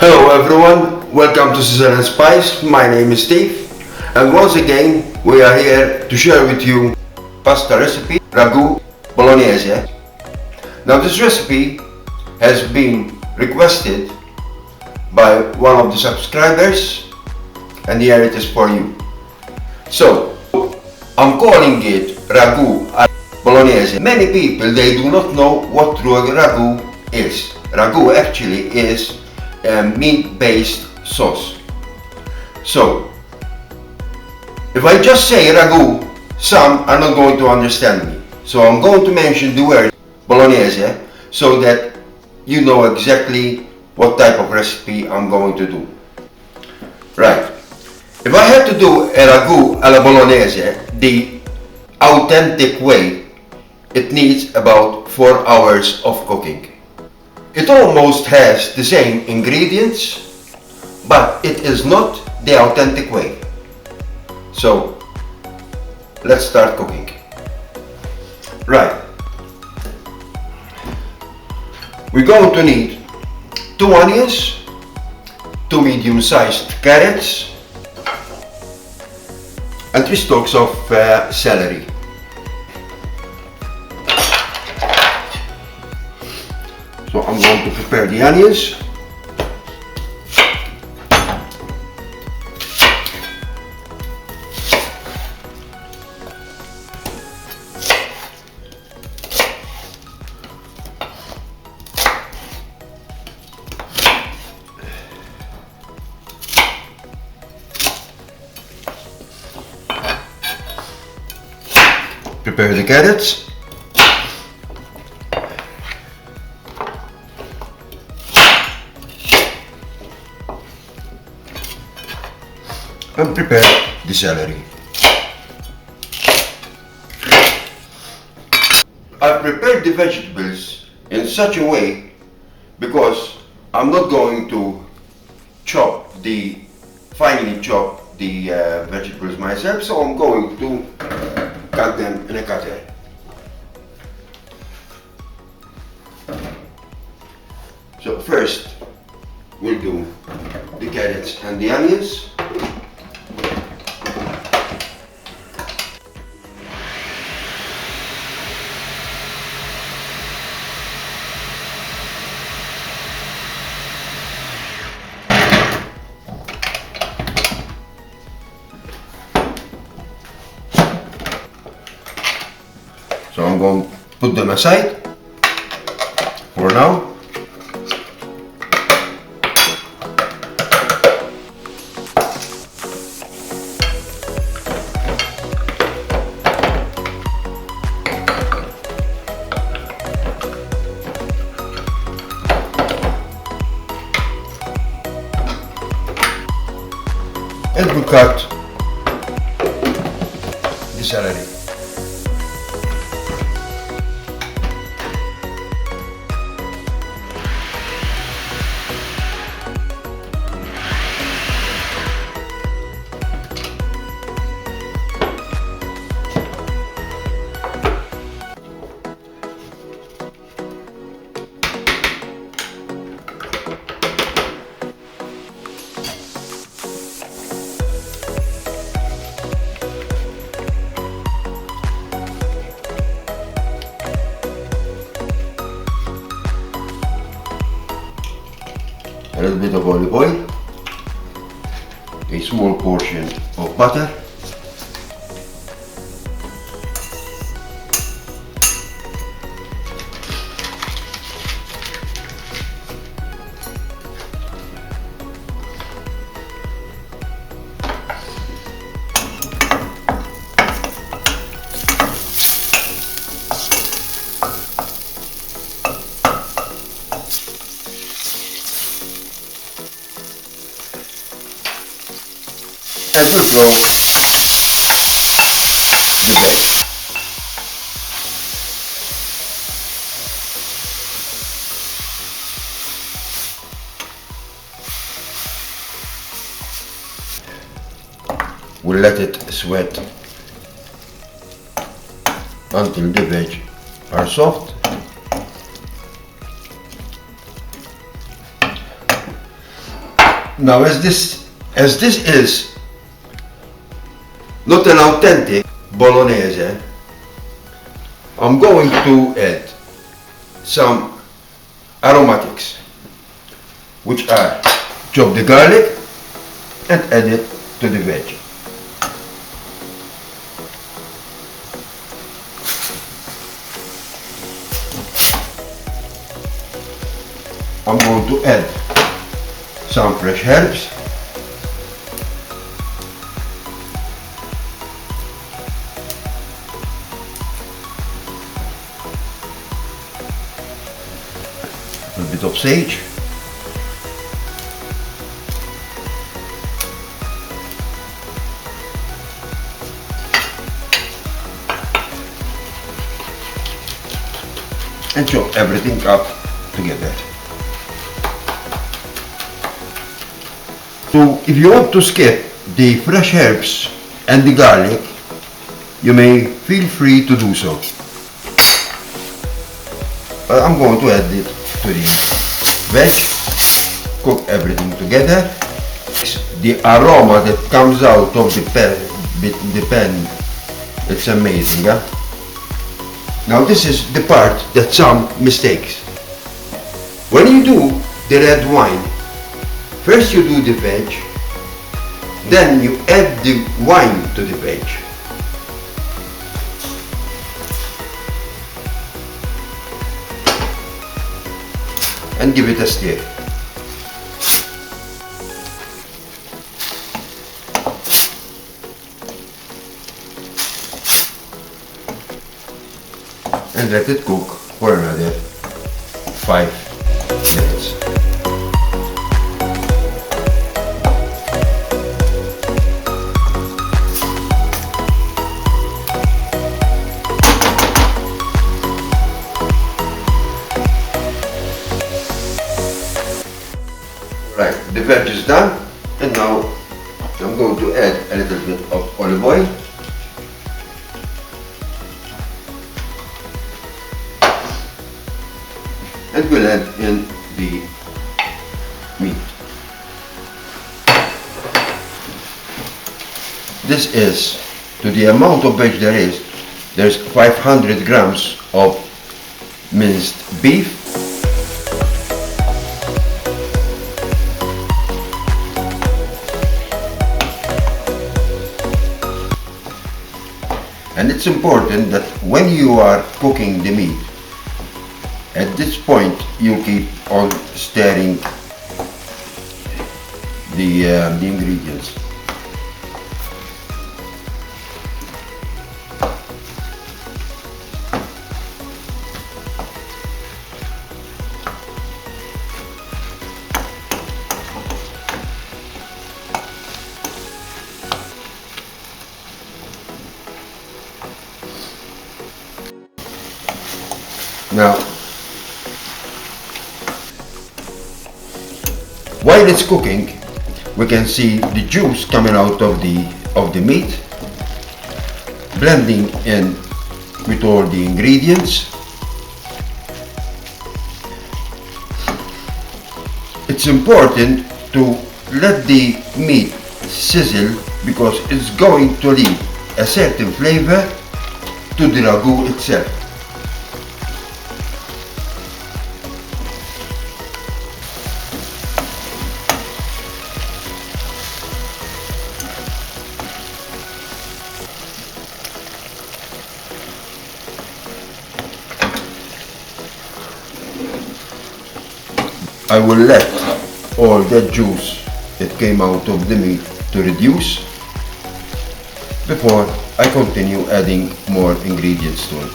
Hello everyone, welcome to Sizzle and Spice. My name is Steve, and once again we are here to share with you pasta recipe Ragu Bolognese. Now this recipe has been requested by one of the subscribers, and here it is for you. So I'm calling it Ragu Bolognese. Many people, they do not know what Ragu is. Ragu actually is a meat-based sauce. So if I just say Ragu, some are not going to understand me. So I'm going to mention the word Bolognese so that you know exactly what type of recipe I'm going to do. Right. If I had to do a Ragu alla Bolognese, the authentic way, it needs about 4 hours of cooking. It almost has the same ingredients, but it is not the authentic way. So let's start cooking. Right. We're going to need 2 onions, 2 medium-sized carrots, and 3 stalks of celery. So I'm going to prepare the onions. Prepare the carrots. And prepare the celery. I've prepared the vegetables in such a way because I'm not going to finely chop the vegetables myself, so I'm going to cut them in a cutter. So first we'll do the carrots and the onions. So I'm going to put them aside for now. And we cut the celery. A little bit of olive oil, a small portion of butter, and we'll throw the veg. We'll let it sweat until the veg are soft. Now as this is not an authentic Bolognese, I'm going to add some aromatics, which are chop the garlic and add it to the veg. I'm going to add some fresh herbs, a bit of sage, and chop everything up together. So if you want to skip the fresh herbs and the garlic, you may feel free to do so. But I'm going to add it to the veg, cook everything together. The aroma that comes out of the pan, it's amazing. Huh? Now this is the part that some mistakes. When you do the red wine, first you do the veg, then you add the wine to the veg. And give it a stir. And let it cook for another 5 minutes. Right, the veg is done, and now I'm going to add a little bit of olive oil. And we'll add in the meat. This is, to the amount of veg there is, there's 500 grams of minced beef, and it's important that when you are cooking the meat, at this point you keep on stirring the ingredients. Now, while it's cooking, we can see the juice coming out of the meat, blending in with all the ingredients. It's important to let the meat sizzle because it's going to leave a certain flavor to the ragu itself. I will let all that juice that came out of the meat to reduce before I continue adding more ingredients to it.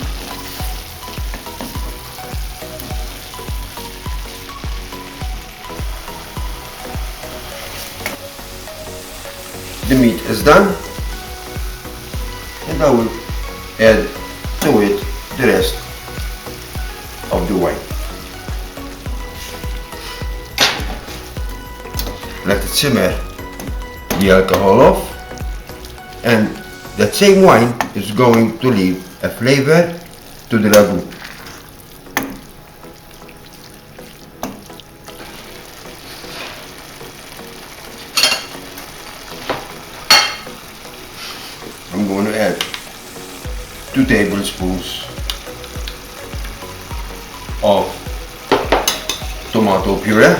The meat is done, and I will add to it the rest of the wine. Let it simmer the alcohol off, and that same wine is going to leave a flavor to the ragu. 2 tablespoons of tomato puree.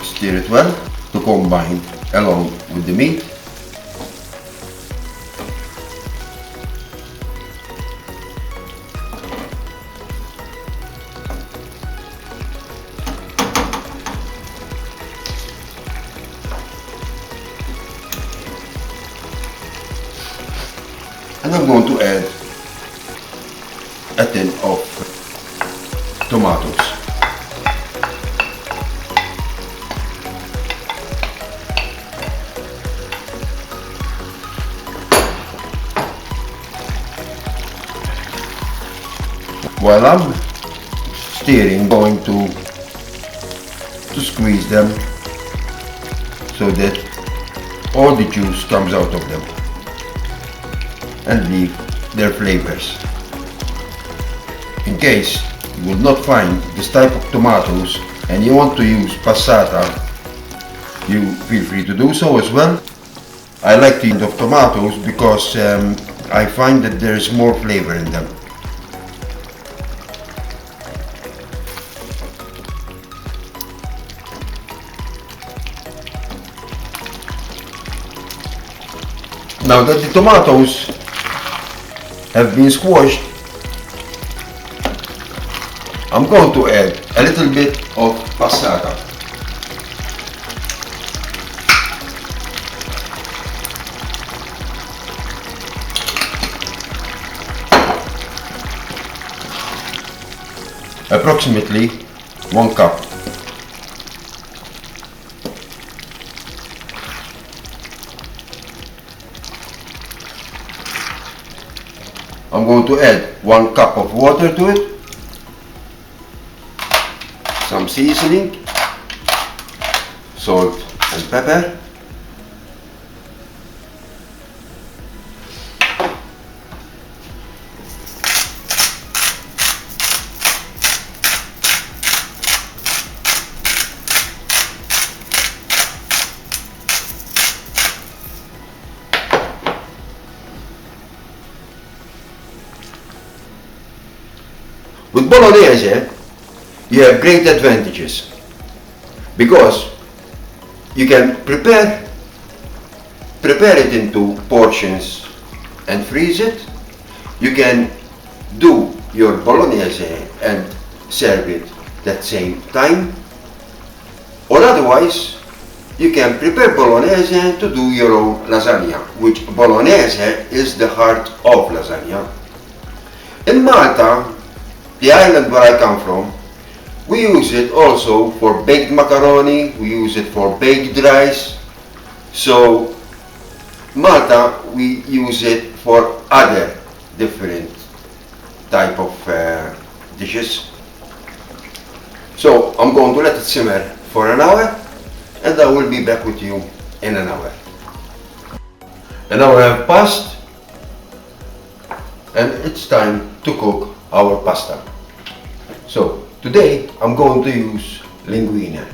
Stir it well to combine along with the meat. And I'm going to add a tin of tomatoes. While I'm stirring, going to squeeze them so that all the juice comes out of them and leave their flavors. In case you will not find this type of tomatoes and you want to use passata, you feel free to do so as well. I like the kind of tomatoes because I find that there is more flavor in them. Now that the tomatoes have been squashed, I'm going to add a little bit of passata. Approximately 1 cup. I'm going to add 1 cup of water to it, some seasoning, salt and pepper, With Bolognese, you have great advantages because you can prepare it into portions and freeze it. You can do your Bolognese and serve it that same time, or otherwise you can prepare Bolognese to do your own lasagna, which Bolognese is the heart of lasagna. In Malta, the island where I come from, we use it also for baked macaroni, we use it for baked rice. So Malta, we use it for other different type of dishes. So I'm going to let it simmer for an hour and I will be back with you in an hour. An hour have passed and it's time to cook our pasta. So today I'm going to use linguine.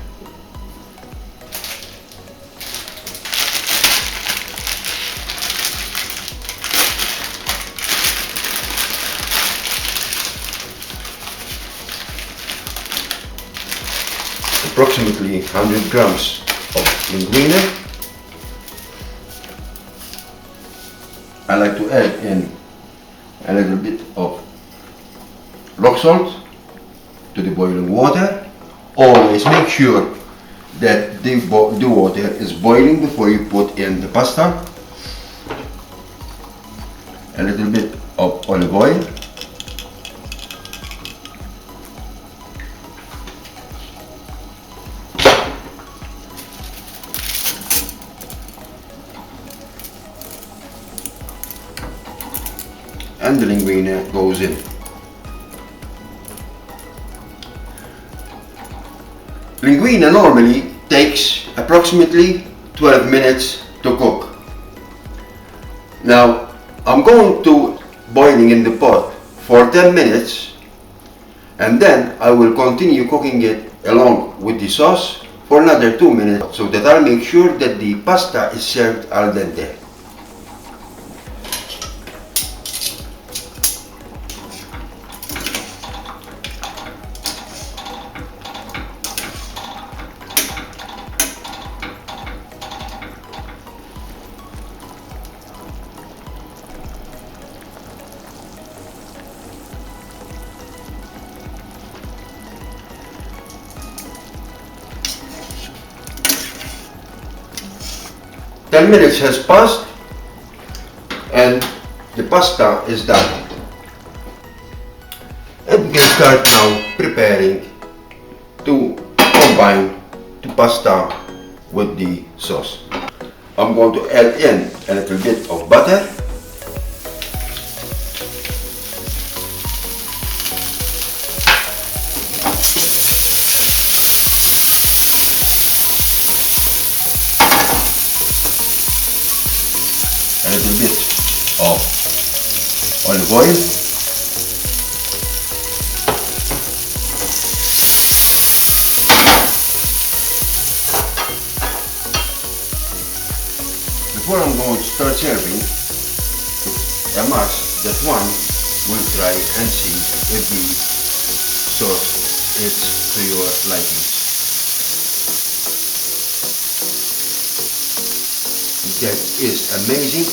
Approximately 100 grams of linguine. I like to add in a little bit of rock salt to the boiling water. Always make sure that the water is boiling before you put in the pasta. A little bit of olive oil. And the linguine goes in. Linguine normally takes approximately 12 minutes to cook. Now I'm going to boiling in the pot for 10 minutes and then I will continue cooking it along with the sauce for another 2 minutes so that I'll make sure that the pasta is served al dente. Ten minutes has passed and the pasta is done. And we can start now preparing to combine the pasta with the sauce. I'm going to add in a little bit of butter, a little bit of olive oil, before I'm going to start serving. It's a must that one will try and see if the sauce is to your liking. That is amazing.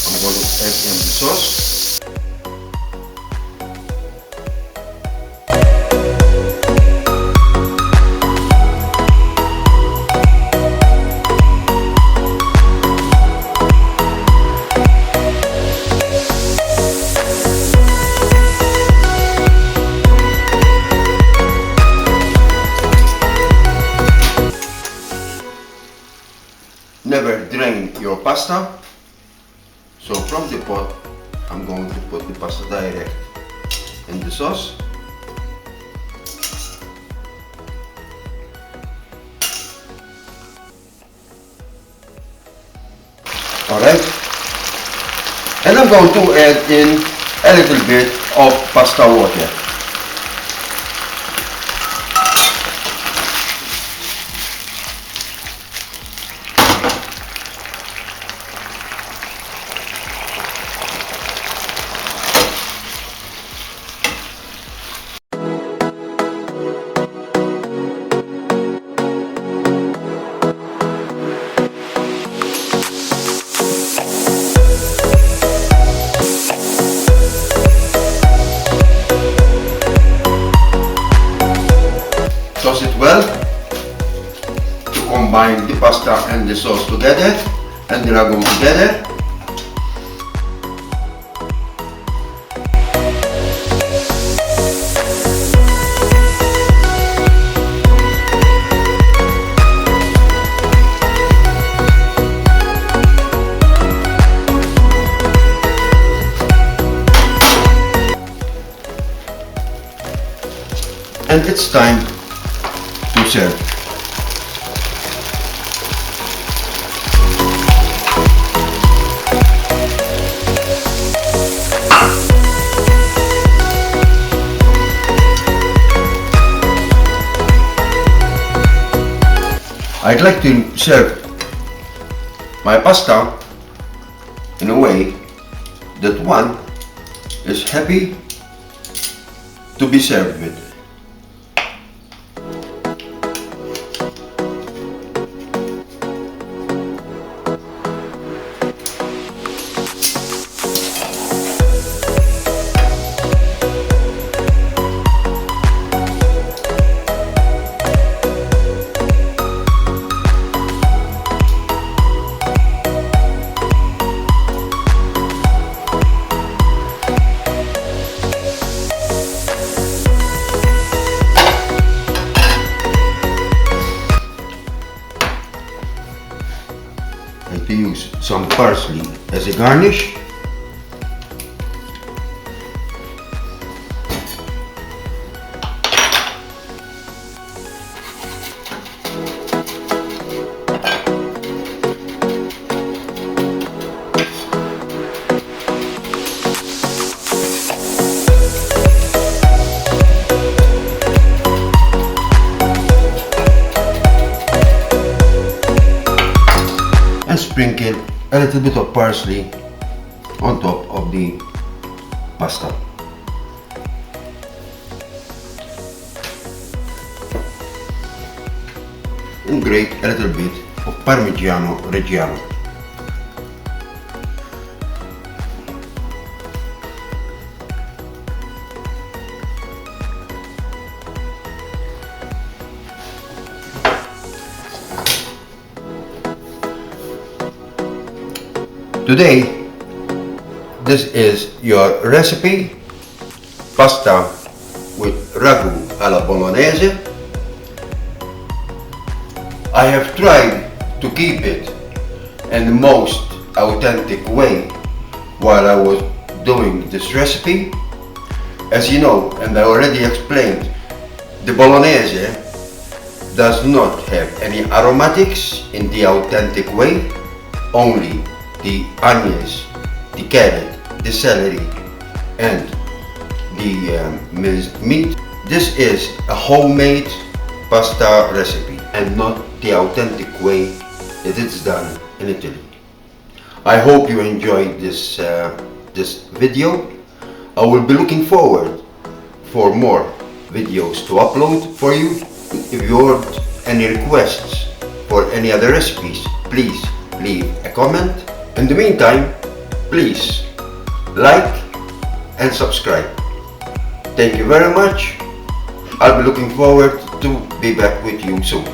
I'm going to add in the sauce. Never drain your pasta, so from the pot I'm going to put the pasta direct in the sauce. Alright, and I'm going to add in a little bit of pasta water. Toss it well to combine the pasta and the sauce together and the ragu together. And it's time to serve. I'd like to serve my pasta in a way that one is happy to be served with. To use some parsley as a garnish. and sprinkle a little bit of parsley on top of the pasta. And grate a little bit of Parmigiano Reggiano. Today, this is your recipe, pasta with ragu alla bolognese. I have tried to keep it in the most authentic way while I was doing this recipe. As you know, and I already explained, the bolognese does not have any aromatics in the authentic way, only the onions, the carrot, the celery, and the minced meat. This is a homemade pasta recipe and not the authentic way that it's done in Italy. I hope you enjoyed this video. I will be looking forward for more videos to upload for you. If you want any requests for any other recipes, please leave a comment. In the meantime, please like and subscribe. Thank you very much. I'll be looking forward to be back with you soon.